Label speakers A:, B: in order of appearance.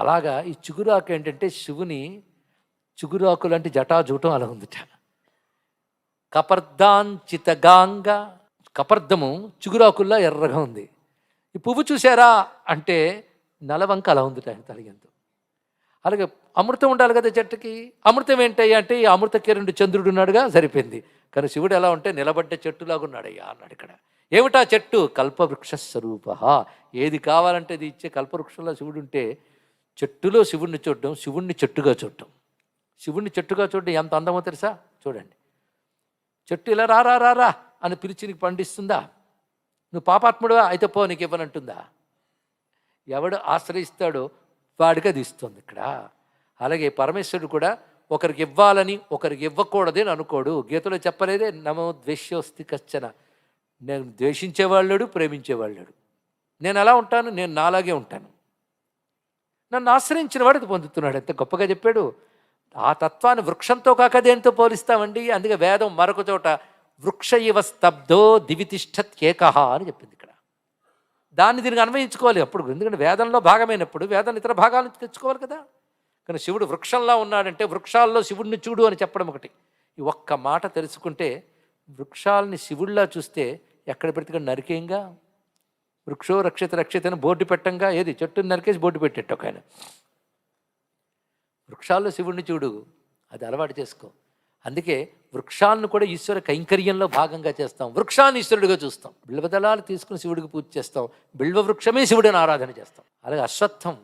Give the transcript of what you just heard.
A: అలాగా ఈ చిగురాకు ఏంటంటే శివుని చిగురాకు లాంటి జటాజూటం అలా ఉందిట. కపర్దాంచితగాంగ, కపర్దము చిగురాకుల్లా ఎర్రగా ఉంది. ఈ పువ్వు చూసారా అంటే నలవంక అలా ఉందిట తలిగంతో. అలాగే అమృతం ఉండాలి కదా చెట్టుకి. అమృతం ఏంటయ్యా అంటే ఈ అమృత కిరణుడు చంద్రుడు ఉన్నాడుగా, సరిపోయింది. కానీ శివుడు ఎలా ఉంటే నిలబడ్డ చెట్టులాగా ఉన్నాడయ్యా అన్నాడు ఇక్కడ. ఏమిటా చెట్టు? కల్పవృక్ష స్వరూప. ఏది కావాలంటే అది ఇచ్చే కల్పవృక్షంలో శివుడు ఉంటే, చెట్టులో శివుణ్ణి చూడడం, శివుణ్ణి చెట్టుగా చూడటం. శివుణ్ణి చెట్టుగా చూడడం ఎంత అందమో తెలుసా? చూడండి, చెట్టు ఇలా రా రా రా రా అని పిలిచి నీకు పండిస్తుందా? నువ్వు పాపాత్ముడువా అయితే పో నీకు ఇవ్వనంటుందా? ఎవడు ఆశ్రయిస్తాడో వాడికి అది ఇస్తుంది ఇక్కడ. అలాగే పరమేశ్వరుడు కూడా ఒకరికి ఇవ్వాలని ఒకరికి ఇవ్వకూడదని అనుకోడు. గీతలో చెప్పలేదే, నమో ద్వేష్యోస్తి కశ్చన. నేను ద్వేషించేవాళ్ళడు, ప్రేమించేవాళ్ళడు. నేను ఎలా ఉంటాను? నేను నాలాగే ఉంటాను. నన్ను ఆశ్రయించిన వాడు పొందుతున్నాడు. ఎంత గొప్పగా చెప్పాడు. ఆ తత్వాన్ని వృక్షంతో కాక దేంతో పోలిస్తామండి? అందుకే వేదం మరొక చోట వృక్ష ఇవ స్తబ్దో దివితిష్టత్యేకః అని చెప్పింది ఇక్కడ. దాన్ని దీనికి అన్వయించుకోవాలి అప్పుడు, ఎందుకంటే వేదంలో భాగమైనప్పుడు వేదాన్ని ఇతర భాగాల నుంచి తెచ్చుకోవాలి కదా. కానీ శివుడు వృక్షంలా ఉన్నాడంటే వృక్షాల్లో శివుడిని చూడు అని చెప్పడం ఒకటి. ఈ ఒక్క మాట తెలుసుకుంటే, వృక్షాలని శివుడిలా చూస్తే ఎక్కడ పెడితే నరికేయంగా. వృక్షో రక్షిత రక్షిత అని బోర్డు పెట్టంగా. ఏది చెట్టుని నరికేసి బోర్డు పెట్టేట్టు ఒక ఆయన. వృక్షాల్లో శివుడిని చూడు, అది అలవాటు చేసుకో. అందుకే వృక్షాలను కూడా ఈశ్వర కైంకర్యంలో భాగంగా చేస్తాం. వృక్షాన్ని ఈశ్వరుడిగా చూస్తాం. బిల్వదళాలు తీసుకుని శివుడికి పూజ చేస్తాం. బిల్వ వృక్షమే శివుడిని ఆరాధన చేస్తాం. అలాగే అశ్వత్థం